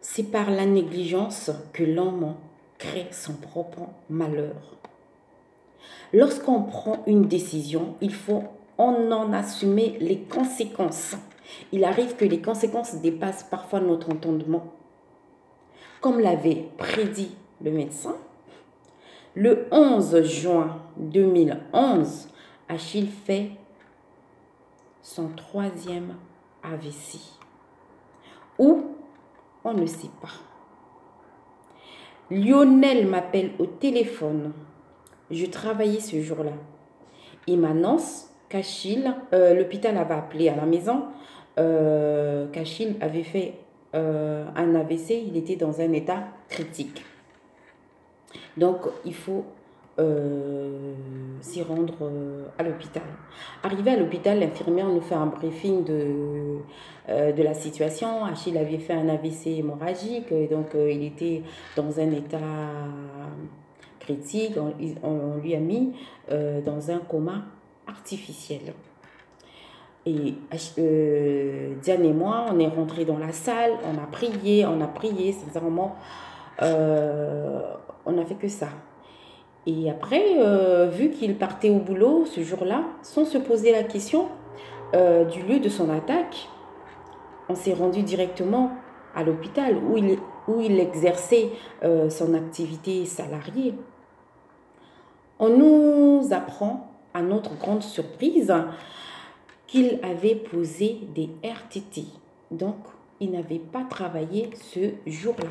C'est par la négligence que l'homme crée son propre malheur. Lorsqu'on prend une décision, il faut en assumer les conséquences. Il arrive que les conséquences dépassent parfois notre entendement. Comme l'avait prédit le médecin, le 11 juin 2011, Achille fait son 3e AVC. Où? On ne sait pas. Lionel m'appelle au téléphone. Je travaillais ce jour-là. Il m'annonce qu'Achille, l'hôpital avait appelé à la maison, qu'Achille avait fait un AVC, il était dans un état critique. Donc, il faut s'y rendre à l'hôpital. Arrivé à l'hôpital, l'infirmière nous fait un briefing de la situation. Achille avait fait un AVC hémorragique, donc il était dans un état critique. On lui a mis dans un coma artificiel. Et Diane et moi, on est rentrés dans la salle, on a prié, sincèrement, on n'a fait que ça. Et après, vu qu'il partait au boulot ce jour-là, sans se poser la question du lieu de son attaque, on s'est rendu directement à l'hôpital où il exerçait son activité salariée. On nous apprend, à notre grande surprise, qu'il avait posé des RTT. Donc, il n'avait pas travaillé ce jour-là.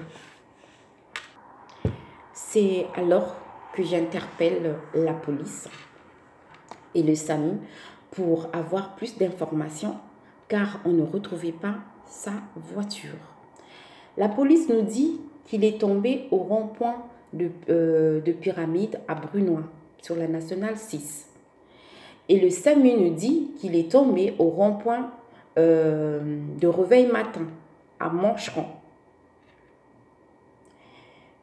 C'est alors que j'interpelle la police et le SAMU pour avoir plus d'informations car on ne retrouvait pas sa voiture. La police nous dit qu'il est tombé au rond-point de Pyramide à Brunoy sur la nationale 6. Et le SAMU nous dit qu'il est tombé au rond-point de Réveil Matin à Mancheron.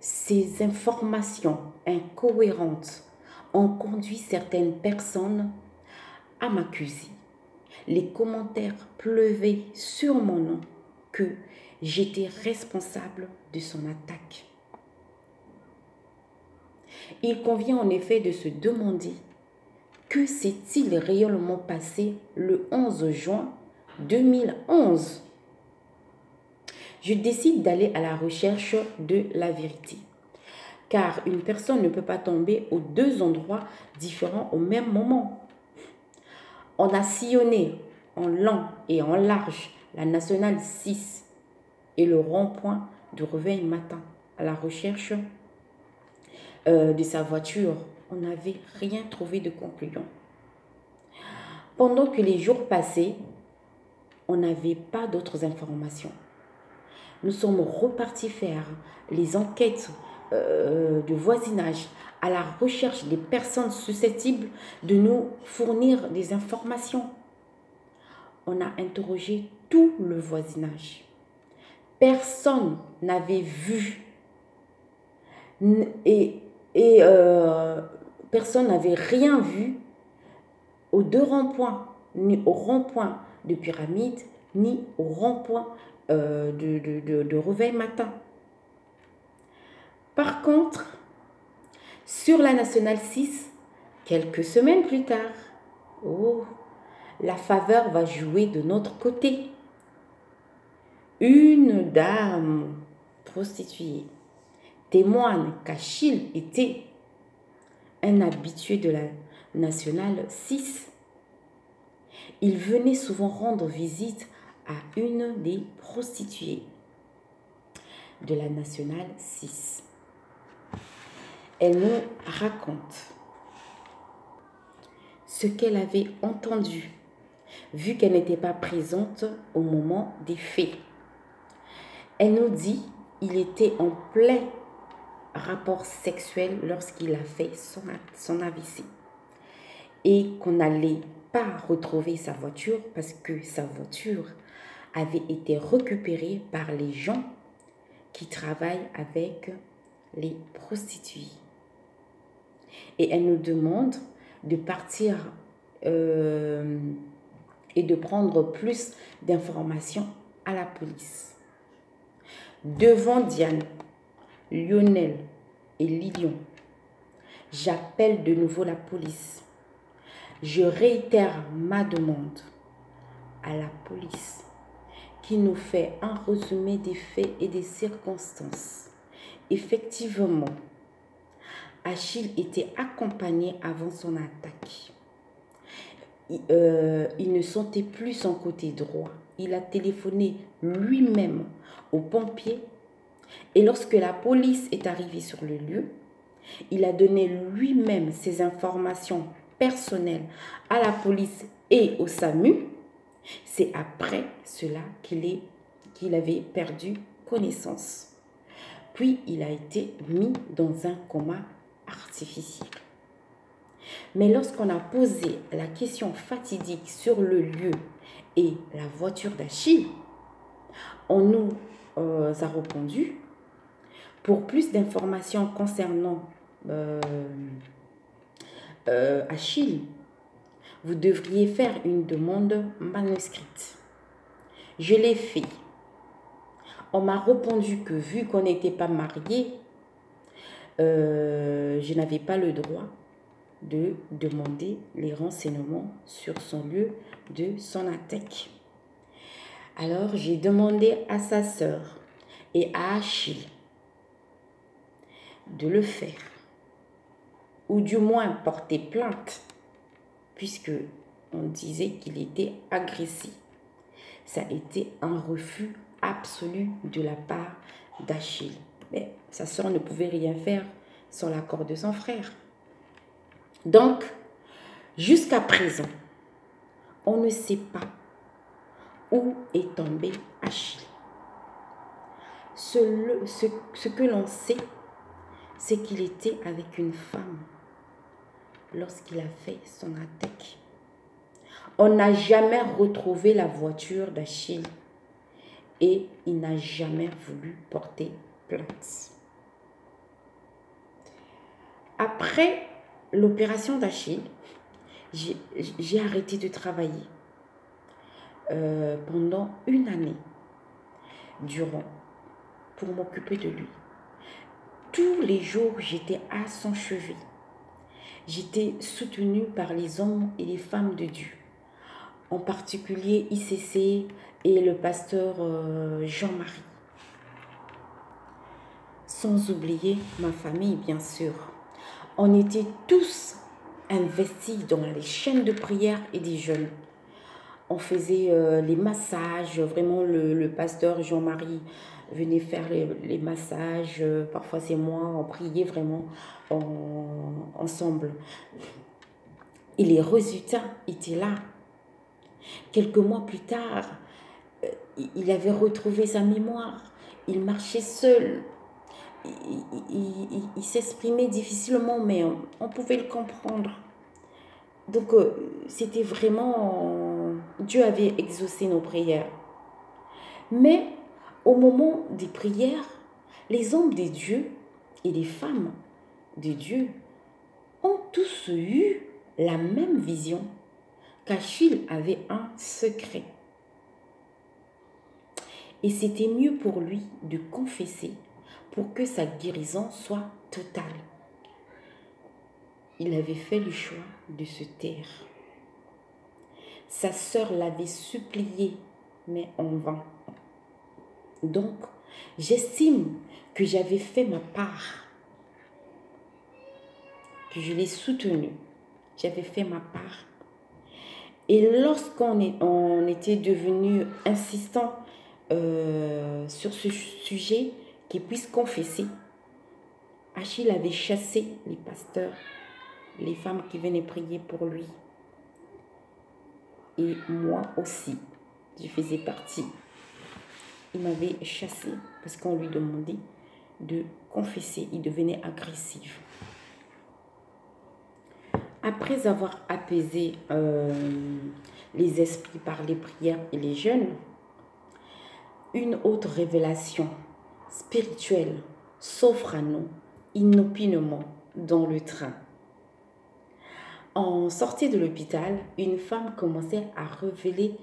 Ces informations incohérentes ont conduit certaines personnes à m'accuser. Les commentaires pleuvaient sur mon nom que j'étais responsable de son attaque. Il convient en effet de se demander que s'est-il réellement passé le 11 juin 2011 ? Je décide d'aller à la recherche de la vérité. Car une personne ne peut pas tomber aux deux endroits différents au même moment. On a sillonné en long et en large la nationale 6 et le rond-point de Réveil Matin à la recherche de sa voiture. On n'avait rien trouvé de concluant. Pendant que les jours passaient, on n'avait pas d'autres informations. Nous sommes repartis faire les enquêtes de voisinage à la recherche des personnes susceptibles de nous fournir des informations. On a interrogé tout le voisinage. Personne n'avait vu et personne n'avait rien vu aux deux ronds-points, ni au rond-point de Pyramide, ni au rond-point de Réveil Matin. Par contre, sur la nationale 6, quelques semaines plus tard, la faveur va jouer de notre côté. Une dame prostituée témoigne qu'Achille était un habitué de la nationale 6. Il venait souvent rendre visite à une des prostituées de la nationale 6. Elle nous raconte ce qu'elle avait entendu, vu qu'elle n'était pas présente au moment des faits. Elle nous dit qu'il était en plein rapport sexuel lorsqu'il a fait son AVC et qu'on n'allait pas retrouver sa voiture parce que sa voiture avait été récupérée par les gens qui travaillent avec les prostituées. Et elle nous demande de partir et de prendre plus d'informations à la police. devant Diane, Lionel et Lilian, j'appelle de nouveau la police. Je réitère ma demande à la police qui nous fait un résumé des faits et des circonstances. Effectivement, Achille était accompagné avant son attaque. Il ne sentait plus son côté droit. Il a téléphoné lui-même aux pompiers et lorsque la police est arrivée sur le lieu, il a donné lui-même ses informations personnelles à la police et au SAMU. C'est après cela qu'il avait perdu connaissance. Puis il a été mis dans un coma artificiel. Mais lorsqu'on a posé la question fatidique sur le lieu et la voiture d'Achille, on nous a répondu: pour plus d'informations concernant Achille, vous devriez faire une demande manuscrite. Je l'ai fait. On m'a répondu que vu qu'on n'était pas mariés, je n'avais pas le droit de demander les renseignements sur son lieu de son attaque. Alors j'ai demandé à sa sœur et à Achille de le faire, ou du moins porter plainte, puisque on disait qu'il était agressé. Ça a été un refus absolu de la part d'Achille. Mais sa sœur ne pouvait rien faire sans l'accord de son frère. Donc, jusqu'à présent, on ne sait pas où est tombé Achille. Ce que l'on sait, c'est qu'il était avec une femme lorsqu'il a fait son attaque. On n'a jamais retrouvé la voiture d'Achille et il n'a jamais voulu porter plainte. Après l'opération d'Achille, j'ai arrêté de travailler pendant une année durant pour m'occuper de lui. Tous les jours, j'étais à son chevet. J'étais soutenue par les hommes et les femmes de Dieu, en particulier ICC et le pasteur Jean-Marie. Sans oublier ma famille, bien sûr. On était tous investis dans les chaînes de prière et des jeûnes. On faisait les massages, vraiment le pasteur Jean-Marie venait faire les massages, parfois c'est moi, on priait vraiment ensemble. Et les résultats étaient là. Quelques mois plus tard, il avait retrouvé sa mémoire, il marchait seul, il s'exprimait difficilement, mais on pouvait le comprendre. Donc, c'était vraiment... Dieu avait exaucé nos prières. Mais, au moment des prières, les hommes de Dieu et les femmes de Dieu ont tous eu la même vision, qu'Achille avait un secret. Et c'était mieux pour lui de confesser pour que sa guérison soit totale. Il avait fait le choix de se taire. Sa sœur l'avait supplié, mais en vain. Donc, j'estime que j'avais fait ma part, que je l'ai soutenu. J'avais fait ma part. Et lorsqu'on était devenu insistant sur ce sujet, qu'il puisse confesser, Achille avait chassé les pasteurs, les femmes qui venaient prier pour lui. Et moi aussi, je faisais partie. Il m'avait chassé parce qu'on lui demandait de confesser. Il devenait agressif. Après avoir apaisé les esprits par les prières et les jeûnes, une autre révélation spirituelle s'offre à nous inopinément dans le train. on sortait de l'hôpital, une femme commençait à révéler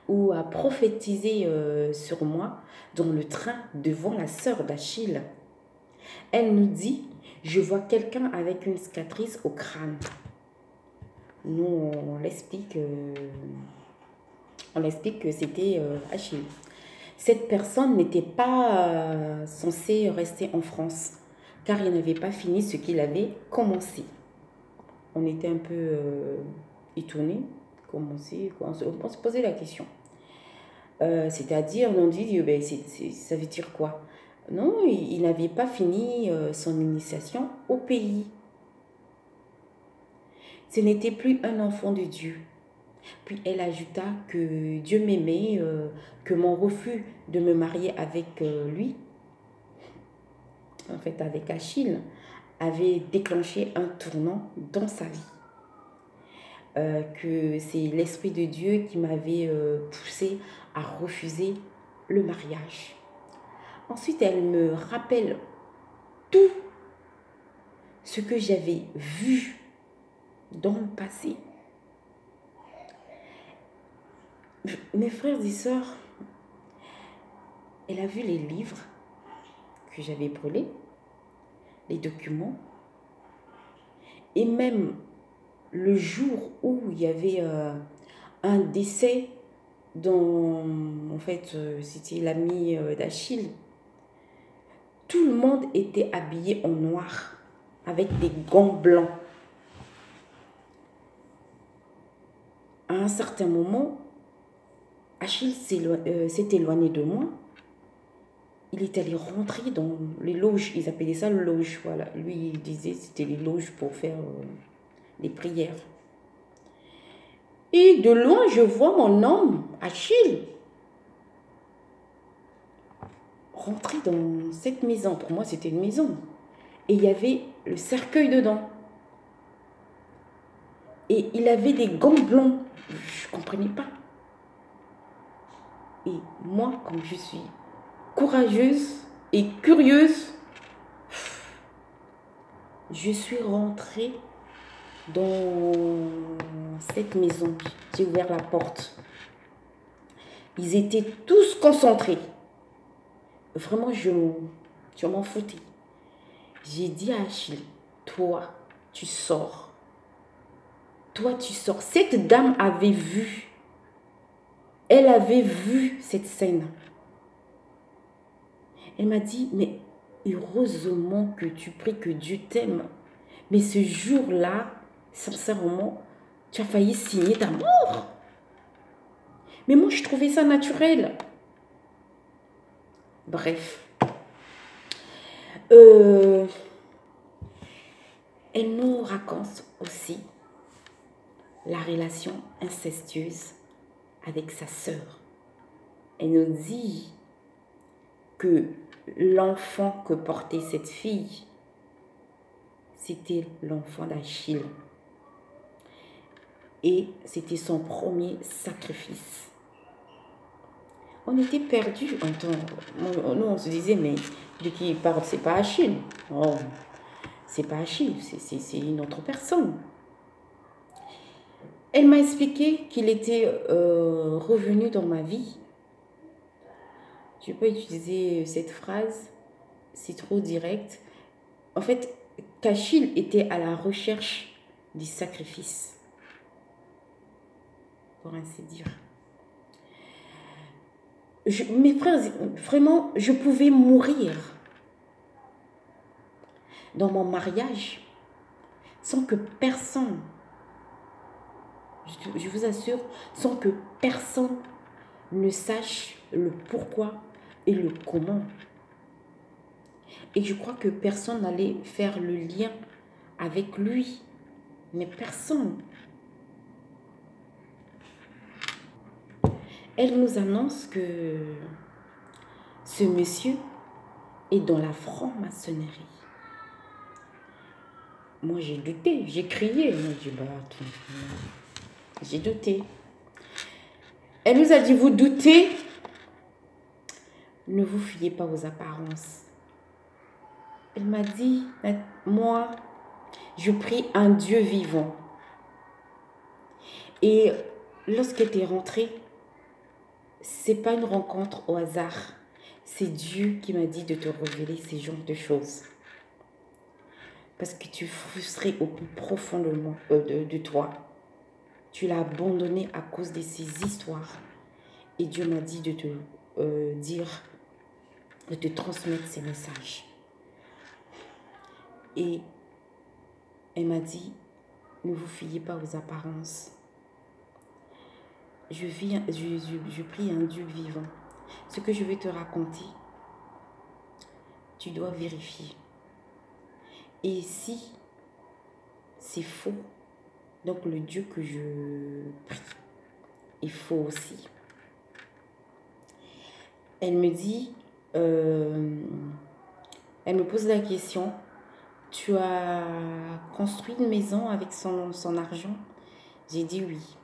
ou à prophétiser sur moi dans le train devant la sœur d'Achille. Elle nous dit, je vois quelqu'un avec une cicatrice au crâne. Nous, on l'explique que c'était Achille. Cette personne n'était pas censée rester en France, car il n'avait pas fini ce qu'il avait commencé. On était un peu étonnés, on se posait la question. C'est-à-dire, on dit, ben, ça veut dire quoi? Non, il n'avait pas fini son initiation au pays. Ce n'était plus un enfant de Dieu. Puis elle ajouta que Dieu m'aimait, que mon refus de me marier avec lui, en fait avec Achille, avait déclenché un tournant dans sa vie. Que c'est l'Esprit de Dieu qui m'avait poussé à refuser le mariage. Ensuite, elle me rappelle tout ce que j'avais vu dans le passé. Mes frères et sœurs, elle a vu les livres que j'avais brûlés, les documents, et même le jour où il y avait un décès dont, en fait, c'était l'ami d'Achille, tout le monde était habillé en noir, avec des gants blancs. À un certain moment, Achille s'est éloigné de moi. Il est allé rentrer dans les loges. Ils appelaient ça le loge. Voilà. Lui, il disait que c'était les loges pour faire des prières. Et de loin, je vois mon homme, Achille, rentrer dans cette maison. Pour moi, c'était une maison. Et il y avait le cercueil dedans. Et il avait des gants blancs. Je ne comprenais pas. Et moi, comme je suis courageuse et curieuse, je suis rentrée dans cette maison. J'ai ouvert la porte. Ils étaient tous concentrés. Vraiment, je m'en foutais. J'ai dit à Achille, toi, tu sors. Toi, tu sors. Cette dame avait vu. Elle avait vu cette scène. Elle m'a dit, mais heureusement que tu pries que Dieu t'aime. Mais ce jour-là, sincèrement, tu as failli signer ta mort. Mais moi, je trouvais ça naturel. Bref. Elle nous raconte aussi la relation incestueuse avec sa sœur. Elle nous dit que l'enfant que portait cette fille, c'était l'enfant d'Achille. Et c'était son premier sacrifice. On était perdus en temps. Nous, on se disait, mais de qui il parle, c'est pas Achille. Oh, c'est pas Achille, c'est une autre personne. Elle m'a expliqué qu'il était revenu dans ma vie. Je peux utiliser cette phrase, c'est trop direct. En fait, qu'Achille était à la recherche du sacrifice, pour ainsi dire. Mes frères, vraiment, je pouvais mourir dans mon mariage sans que personne, je vous assure, sans que personne ne sache le pourquoi et le comment. Et je crois que personne n'allait faire le lien avec lui, mais personne. Elle nous annonce que ce monsieur est dans la franc-maçonnerie. Moi, j'ai douté, j'ai crié. Moi, j'ai dit, bah, j'ai douté. Elle nous a dit, vous doutez, ne vous fiez pas aux apparences. Elle m'a dit, moi, je prie un Dieu vivant. Et lorsqu'elle est rentrée, c'est pas une rencontre au hasard. C'est Dieu qui m'a dit de te révéler ces genres de choses. Parce que tu es frustré au plus profond de toi. Tu l'as abandonné à cause de ces histoires. Et Dieu m'a dit de te dire, de te transmettre ces messages. Et elle m'a dit, ne vous fiez pas aux apparences. Je prie un Dieu vivant. Ce que je vais te raconter, tu dois vérifier. Et si c'est faux, donc le Dieu que je prie est faux aussi. Elle me dit, elle me pose la question, tu as construit une maison avec son argent? J'ai dit oui.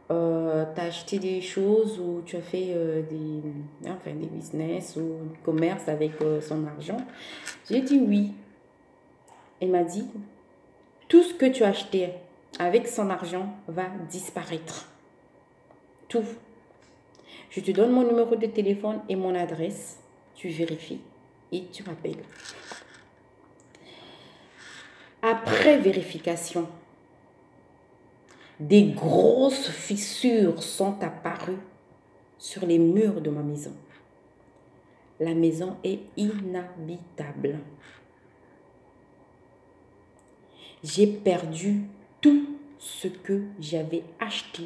Tu as acheté des choses ou tu as fait des business ou du commerce avec son argent? J'ai dit oui. Elle m'a dit, tout ce que tu as acheté avec son argent va disparaître. Tout. Je te donne mon numéro de téléphone et mon adresse. Tu vérifies et tu m'appelles. Après vérification, des grosses fissures sont apparues sur les murs de ma maison. La maison est inhabitable. J'ai perdu tout ce que j'avais acheté.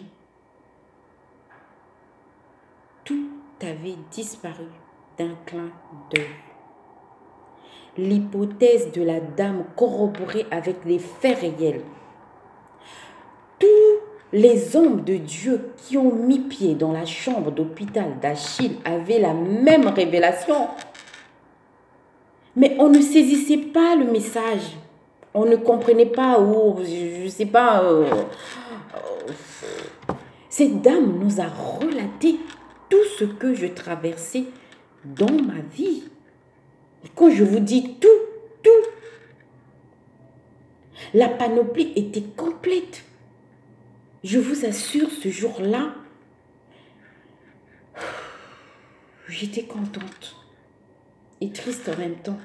Tout avait disparu d'un clin d'œil. L'hypothèse de la dame corroborée avec les faits réels. Tous les hommes de Dieu qui ont mis pied dans la chambre d'hôpital d'Achille avaient la même révélation. Mais on ne saisissait pas le message. On ne comprenait pas, ou je ne sais pas. Cette dame nous a relaté tout ce que je traversais dans ma vie. Et quand je vous dis tout, la panoplie était complète. Je vous assure, ce jour-là, j'étais contente et triste en même temps.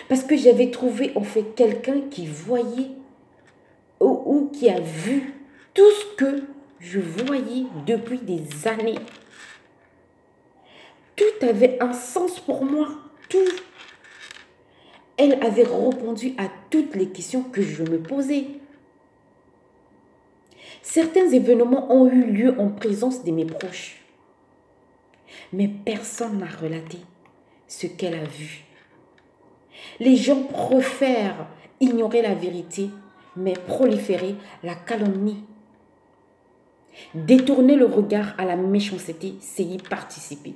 Parce que j'avais trouvé en fait quelqu'un qui voyait ou qui a vu tout ce que je voyais depuis des années. Tout avait un sens pour moi, tout. Elle avait répondu à toutes les questions que je me posais. Certains événements ont eu lieu en présence de mes proches. Mais personne n'a relaté ce qu'elle a vu. Les gens préfèrent ignorer la vérité, mais proliférer la calomnie. Détourner le regard à la méchanceté, c'est y participer.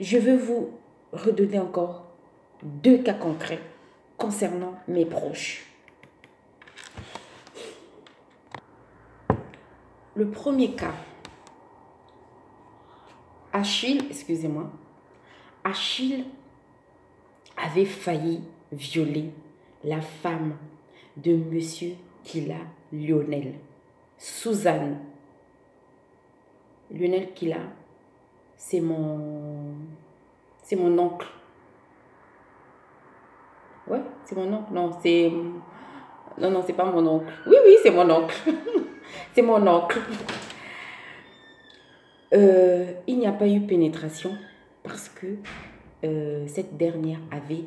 Je veux vous redonner encore 2 cas concrets concernant mes proches. Le premier cas, Achille avait failli violer la femme de Monsieur Kila Lionel, Suzanne. Lionel Kila, c'est mon oncle. Ouais, c'est mon oncle. Non, c'est pas mon oncle. Oui, c'est mon oncle. C'est mon oncle. Il n'y a pas eu pénétration parce que cette dernière avait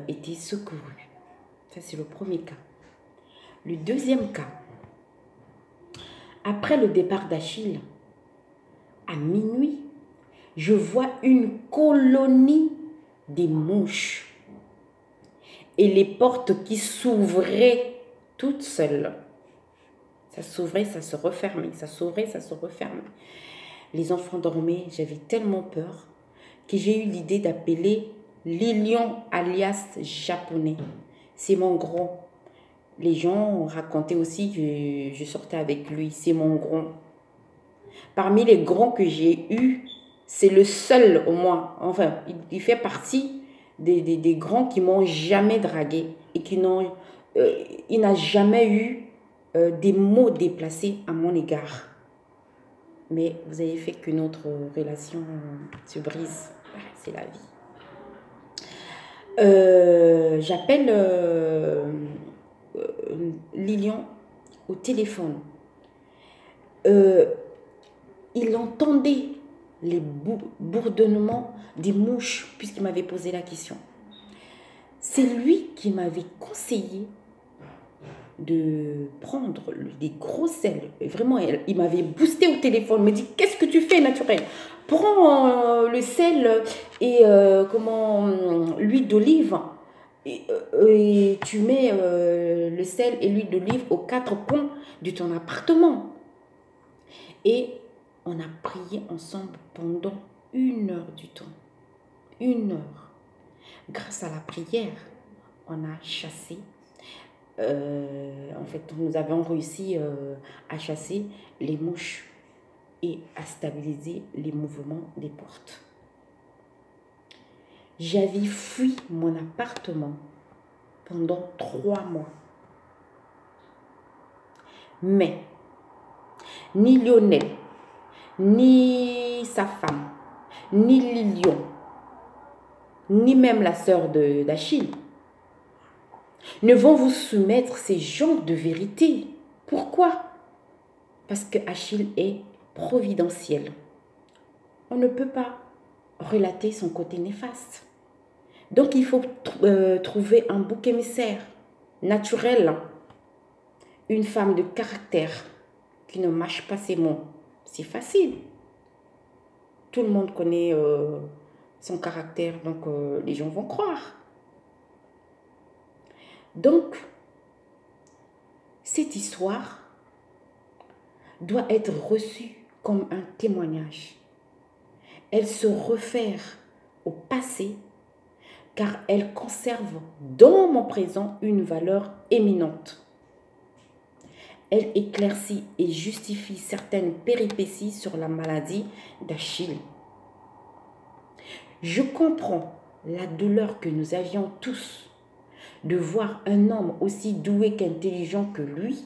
été secourue. Ça, c'est le premier cas. Le deuxième cas, après le départ d'Achille, à minuit, je vois une colonie de mouches et les portes qui s'ouvraient toutes seules. Ça s'ouvrait, ça se refermait, ça s'ouvrait, ça se refermait. Les enfants dormaient, j'avais tellement peur que j'ai eu l'idée d'appeler Lilian alias japonais. C'est mon grand. Les gens racontaient aussi que je sortais avec lui, c'est mon grand. Parmi les grands que j'ai eus, c'est le seul au moins, enfin, il fait partie des grands qui m'ont jamais dragué et qui n'ont il n'a jamais eu des mots déplacés à mon égard. Mais vous avez fait que notre relation se brise. C'est la vie. J'appelle Lilian au téléphone. Il entendait les bourdonnements des mouches puisqu'il m'avait posé la question. C'est lui qui m'avait conseillé de prendre des gros sels. Vraiment, il m'avait boosté au téléphone. Il me dit, qu'est-ce que tu fais, naturel? Prends le sel et l'huile d'olive. Et tu mets le sel et l'huile d'olive aux 4 coins de ton appartement. Et on a prié ensemble pendant 1 heure du temps. 1 heure. Grâce à la prière, on a chassé. En fait, nous avons réussi à chasser les mouches et à stabiliser les mouvements des portes. J'avais fui mon appartement pendant 3 mois. Mais ni Lionel, ni sa femme, ni Lilian, ni même la sœur d'Achille ne vont vous soumettre ces genres de vérité. Pourquoi? Parce que Achille est providentiel. On ne peut pas relater son côté néfaste. Donc il faut trouver un bouc émissaire naturel, une femme de caractère qui ne mâche pas ses mots. C'est facile. Tout le monde connaît son caractère, donc les gens vont croire. Donc, cette histoire doit être reçue comme un témoignage. Elle se réfère au passé car elle conserve dans mon présent une valeur éminente. Elle éclaircit et justifie certaines péripéties sur la maladie d'Achille. Je comprends la douleur que nous avions tous de voir un homme aussi doué qu'intelligent que lui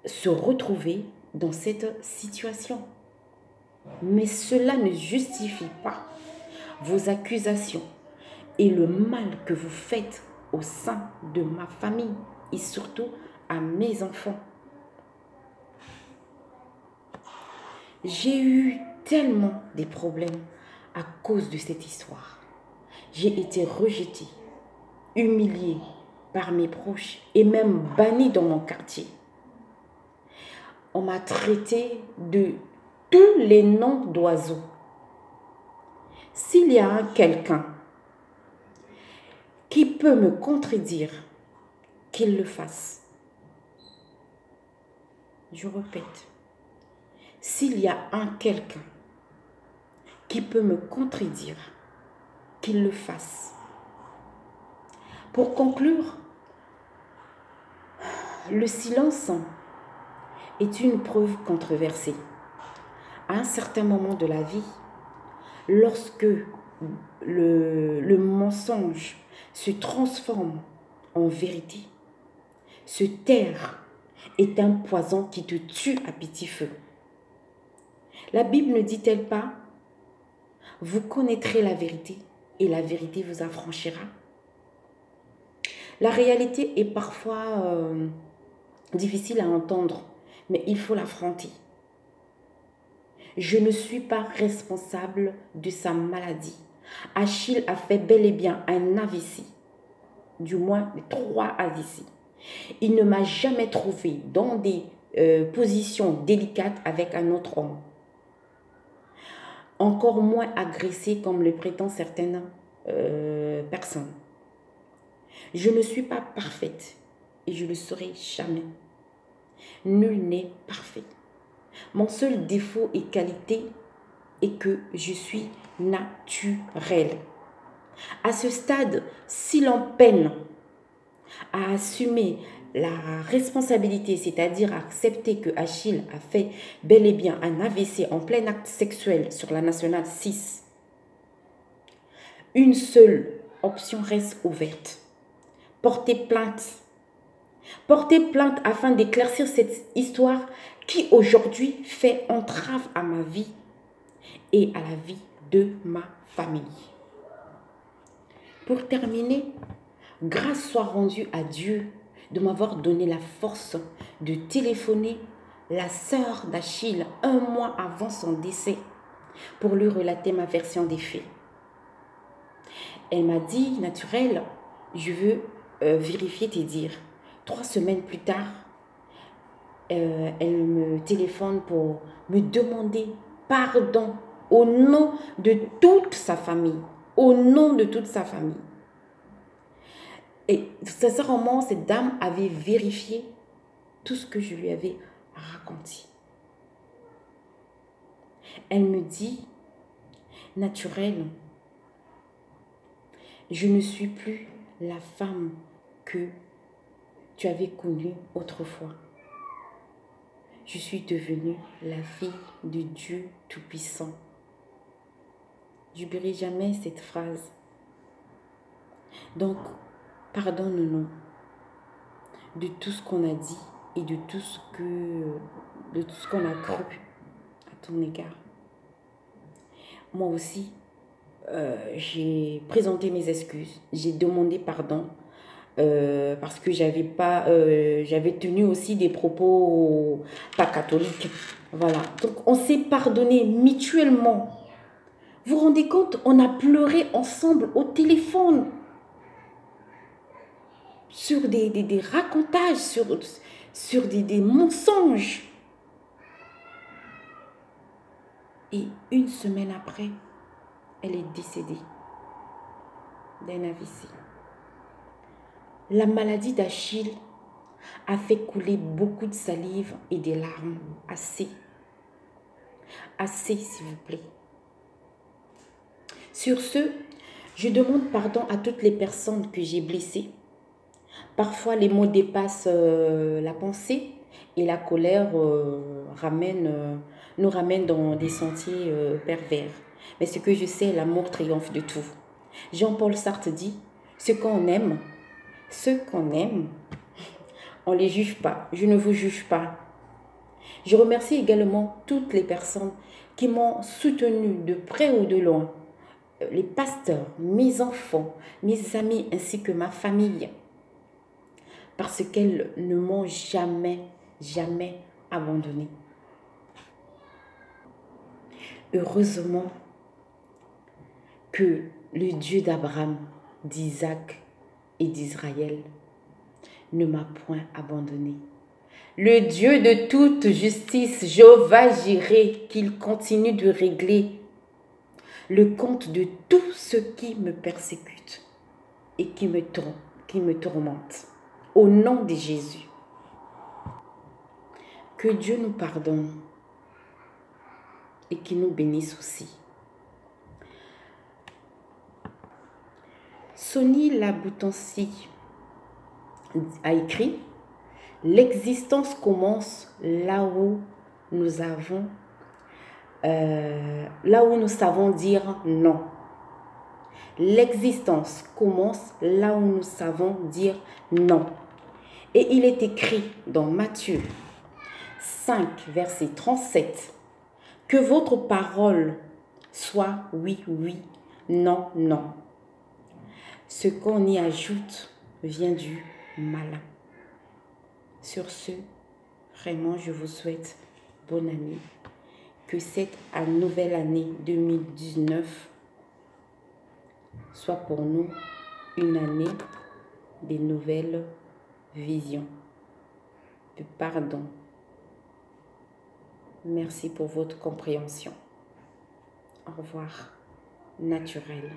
se retrouver dans cette situation. Mais cela ne justifie pas vos accusations et le mal que vous faites au sein de ma famille et surtout à mes enfants. J'ai eu tellement de problèmes à cause de cette histoire. J'ai été rejetée, humiliée par mes proches et même bannie dans mon quartier. On m'a traité de tous les noms d'oiseaux. S'il y a quelqu'un qui peut me contredire, qu'il le fasse. Je répète, s'il y a quelqu'un qui peut me contredire, qu'il le fasse. Pour conclure, le silence est une preuve controversée. À un certain moment de la vie, lorsque le mensonge se transforme en vérité, se taire est un poison qui te tue à petit feu. La Bible ne dit-elle pas, vous connaîtrez la vérité et la vérité vous affranchira? La réalité est parfois difficile à entendre, mais il faut l'affronter. Je ne suis pas responsable de sa maladie. Achille a fait bel et bien un AVC, du moins 3 AVC. Il ne m'a jamais trouvé dans des positions délicates avec un autre homme. Encore moins agressé comme le prétendent certaines personnes. Je ne suis pas parfaite et je ne le serai jamais. Nul n'est parfait. Mon seul défaut et qualité est que je suis naturelle. À ce stade, si l'on peine à assumer la responsabilité, c'est-à-dire accepter que Achille a fait bel et bien un AVC en plein acte sexuel sur la nationale 6, une seule option reste ouverte. porter plainte. Porter plainte afin d'éclaircir cette histoire qui aujourd'hui fait entrave à ma vie et à la vie de ma famille. Pour terminer, grâce soit rendue à Dieu de m'avoir donné la force de téléphoner la sœur d'Achille 1 mois avant son décès pour lui relater ma version des faits. Elle m'a dit, naturel, je veux vérifier tes dires. 3 semaines plus tard, elle me téléphone pour me demander pardon au nom de toute sa famille. Au nom de toute sa famille. Et sincèrement, cette dame avait vérifié tout ce que je lui avais raconté. Elle me dit, naturel, je ne suis plus la femme que tu avais connue autrefois. Je suis devenue la fille de Dieu Tout-Puissant. J'oublierai jamais cette phrase. Donc, pardonne-nous de tout ce qu'on a dit et de tout ce qu'on a cru à ton égard. Moi aussi, j'ai présenté mes excuses, j'ai demandé pardon parce que j'avais tenu aussi des propos pas catholiques. Voilà, donc on s'est pardonné mutuellement. Vous vous rendez compte, on a pleuré ensemble au téléphone sur des racontages, sur des mensonges. Et 1 semaine après, elle est décédée d'un AVC. La maladie d'Achille a fait couler beaucoup de salive et des larmes. Assez. Assez, s'il vous plaît. Sur ce, je demande pardon à toutes les personnes que j'ai blessées. Parfois, les mots dépassent la pensée et la colère nous ramène dans des sentiers pervers. Mais ce que je sais, l'amour triomphe de tout. Jean-Paul Sartre dit, ceux qu'on aime, on ne les juge pas. Je ne vous juge pas. Je remercie également toutes les personnes qui m'ont soutenu de près ou de loin. Les pasteurs, mes enfants, mes amis ainsi que ma famille. Parce qu'elles ne m'ont jamais abandonné. Heureusement que le Dieu d'Abraham, d'Isaac et d'Israël ne m'a point abandonné. Le Dieu de toute justice, Jéhovah Jireh, qu'il continue de régler le compte de tous ceux qui me persécutent et qui me tourmentent. Au nom de Jésus. Que Dieu nous pardonne et qu'il nous bénisse aussi. Sonny Laboutancy a écrit « L'existence commence là où nous savons dire non. L'existence commence là où nous savons dire non. » Et il est écrit dans Matthieu 5, verset 37, « Que votre parole soit oui, oui, non, non. Ce qu'on y ajoute vient du malin. » Sur ce, vraiment, je vous souhaite bonne année. Que cette nouvelle année 2019 soit pour nous une année des nouvelles visions, de pardon. Merci pour votre compréhension. Au revoir, naturel.